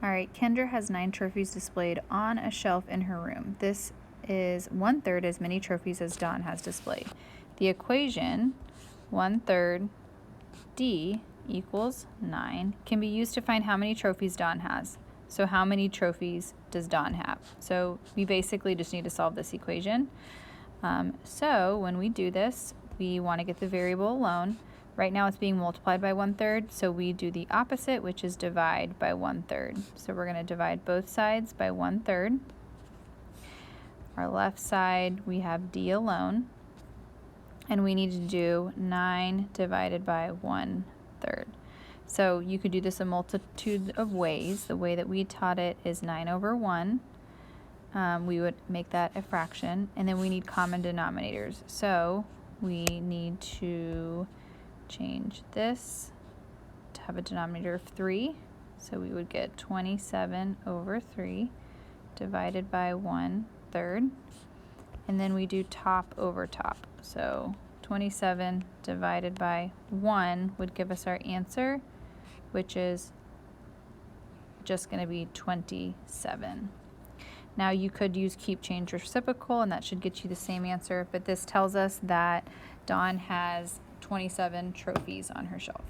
All right, Kendra has 9 trophies displayed on a shelf in her room. This is 1/3 as many trophies as Dawn has displayed. The equation 1/3 D equals 9 can be used to find how many trophies Dawn has. So how many trophies does Dawn have? So we basically just need to solve this equation. So when we do this, we want to get the variable alone. Right now it's being multiplied by 1/3, so we do the opposite, which is divide by 1/3. So we're going to divide both sides by 1/3. Our left side, we have D alone, and we need to do 9 divided by 1/3. So you could do this a multitude of ways. The way that we taught it is 9 over 1. We would make that a fraction, and then we need common denominators. So we need to change this to have a denominator of 3. So we would get 27 over 3 divided by 1/3. And then we do top over top. So 27 divided by 1 would give us our answer, which is just going to be 27. Now you could use keep change reciprocal, and that should get you the same answer, but this tells us that Dawn has 27 trophies on her shelf.